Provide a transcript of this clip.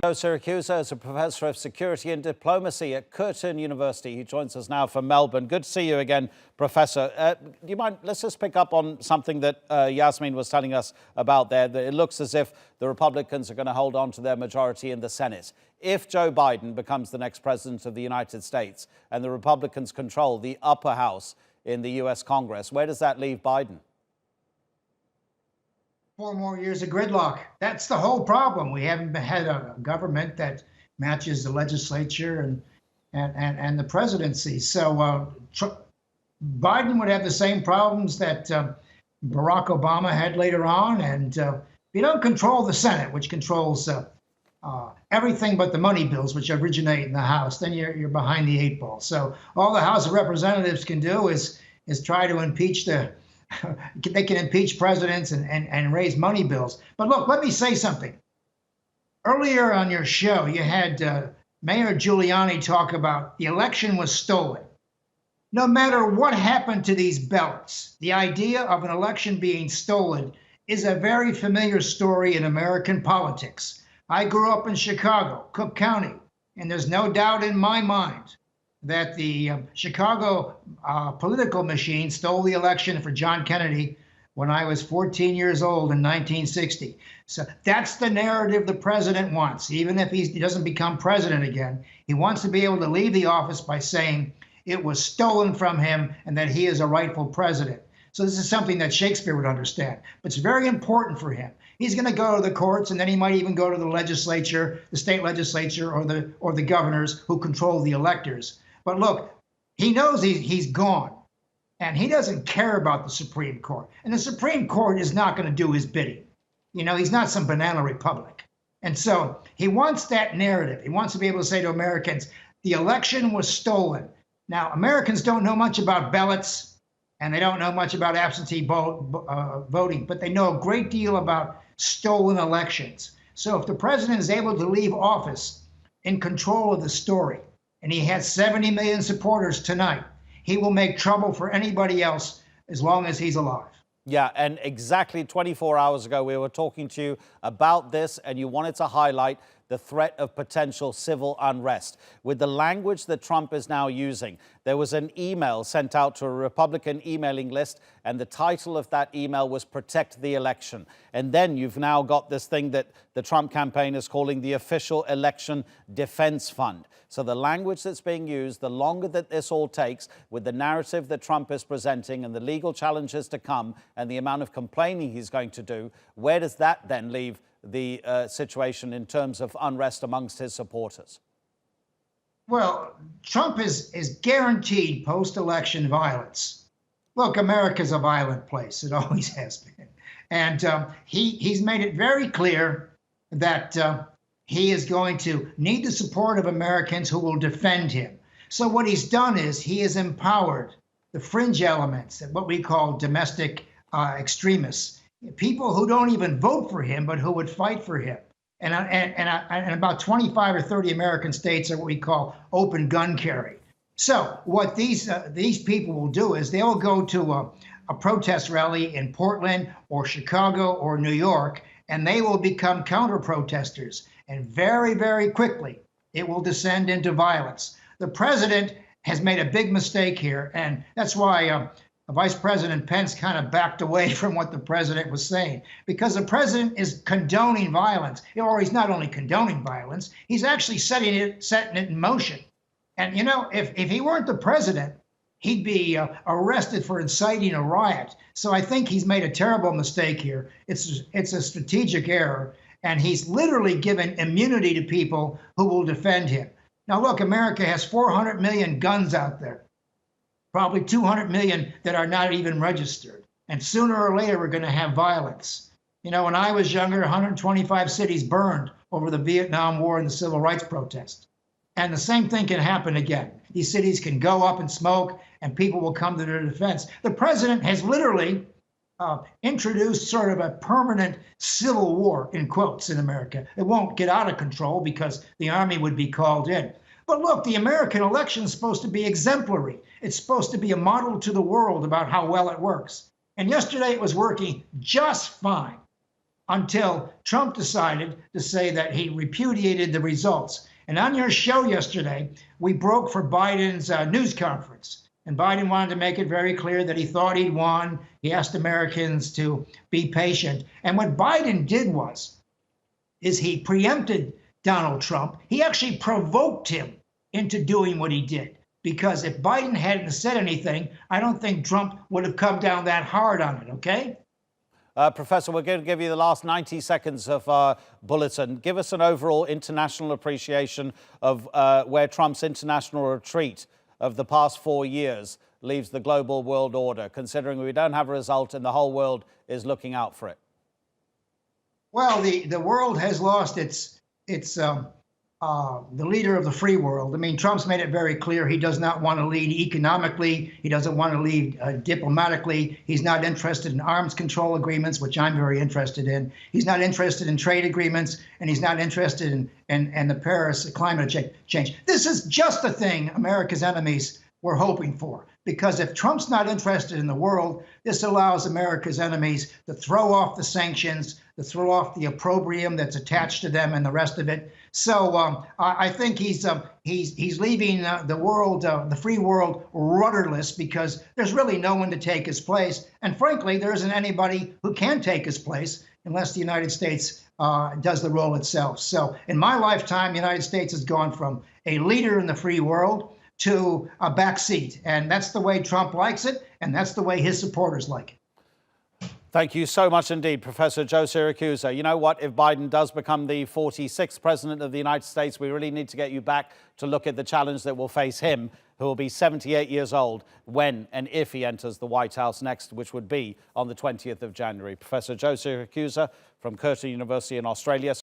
Joe Siracusa is a professor of security and diplomacy at Curtin University. He joins us now from Melbourne. Good to see you again, Professor. Do you mind, let's just pick up on something that Yasmin was telling us about there. That it looks as if the Republicans are going to hold on to their majority in the Senate. If Joe Biden becomes the next president of the United States and the Republicans control the upper house in the U.S. Congress, where does that leave Biden? 4 more years of gridlock. That's the whole problem. We haven't had a government that matches the legislature and the presidency. So Biden would have the same problems that Barack Obama had later on. And if you don't control the Senate, which controls everything but the money bills, which originate in the House, then you're behind the 8 ball. So all the House of Representatives can do is try to impeach they can impeach presidents and raise money bills. But look, let me say something. Earlier on your show, you had Mayor Giuliani talk about the election was stolen. No matter what happened to these ballots, the idea of an election being stolen is a very familiar story in American politics. I grew up in Chicago, Cook County, and there's no doubt in my mind that the Chicago political machine stole the election for John Kennedy when I was 14 years old in 1960. So that's the narrative the president wants. Even if he doesn't become president again, he wants to be able to leave the office by saying it was stolen from him and that he is a rightful president. So this is something that Shakespeare would understand. But it's very important for him. He's going to go to the courts, and then he might even go to the legislature, the state legislature, or the governors who control the electors. But look, he knows he's gone, and he doesn't care about the Supreme Court. And the Supreme Court is not going to do his bidding. You know, he's not some banana republic. And so he wants that narrative. He wants to be able to say to Americans, the election was stolen. Now, Americans don't know much about ballots, and they don't know much about absentee voting, but they know a great deal about stolen elections. So if the president is able to leave office in control of the story, and he has 70 million supporters tonight, he will make trouble for anybody else as long as he's alive. Yeah, and exactly 24 hours ago, we were talking to you about this, and you wanted to highlight the threat of potential civil unrest. With the language that Trump is now using, there was an email sent out to a Republican emailing list, and the title of that email was Protect the Election. And then you've now got this thing that the Trump campaign is calling the Official Election Defense Fund. So the language that's being used, the longer that this all takes, with the narrative that Trump is presenting and the legal challenges to come and the amount of complaining he's going to do, where does that then leave the situation in terms of unrest amongst his supporters? Well, Trump is guaranteed post-election violence. Look, America's a violent place. It always has been. And he's made it very clear that he is going to need the support of Americans who will defend him. So what he's done is he has empowered the fringe elements, what we call domestic extremists, people who don't even vote for him, but who would fight for him. And about 25 or 30 American states are what we call open gun carry. So what these people will do is they'll go to a protest rally in Portland or Chicago or New York, and they will become counter-protesters. And very, very quickly, it will descend into violence. The president has made a big mistake here, and that's why Vice President Pence kind of backed away from what the president was saying, because the president is condoning violence. Or he's not only condoning violence, he's actually setting it in motion. And, you know, if he weren't the president, he'd be arrested for inciting a riot. So I think he's made a terrible mistake here. It's a strategic error, and he's literally given immunity to people who will defend him. Now, look, America has 400 million guns out there. Probably 200 million that are not even registered. And sooner or later, we're going to have violence. You know, when I was younger, 125 cities burned over the Vietnam War and the civil rights protest. And the same thing can happen again. These cities can go up in smoke and people will come to their defense. The president has literally introduced sort of a permanent civil war, in quotes, in America. It won't get out of control because the army would be called in. But look, the American election is supposed to be exemplary. It's supposed to be a model to the world about how well it works. And yesterday it was working just fine. until Trump decided to say that he repudiated the results. And on your show yesterday, we broke for Biden's news conference. And Biden wanted to make it very clear that he thought he'd won. He asked Americans to be patient. And what Biden did is he preempted Donald Trump. He actually provoked him into doing what he did. Because if Biden hadn't said anything, I don't think Trump would have come down that hard on it, okay? Professor, we're going to give you the last 90 seconds of our bulletin. Give us an overall international appreciation of where Trump's international retreat of the past 4 years leaves the global world order, considering we don't have a result and the whole world is looking out for it. Well, the world has lost the leader of the free world. I mean, Trump's made it very clear he does not want to lead economically. He doesn't want to lead diplomatically. He's not interested in arms control agreements, which I'm very interested in. He's not interested in trade agreements, and he's not interested in the Paris climate change. This is just the thing America's enemies were hoping for. Because if Trump's not interested in the world, this allows America's enemies to throw off the sanctions, to throw off the opprobrium that's attached to them and the rest of it. So I think he's leaving the world, the free world, rudderless, because there's really no one to take his place. And frankly, there isn't anybody who can take his place unless the United States does the role itself. So in my lifetime, the United States has gone from a leader in the free world to a backseat. And that's the way Trump likes it, and that's the way his supporters like it. Thank you so much indeed, Professor Joe Siracusa. You know what? If Biden does become the 46th president of the United States, we really need to get you back to look at the challenge that will face him, who will be 78 years old when and if he enters the White House next, which would be on the 20th of January. Professor Joe Siracusa from Curtin University in Australia.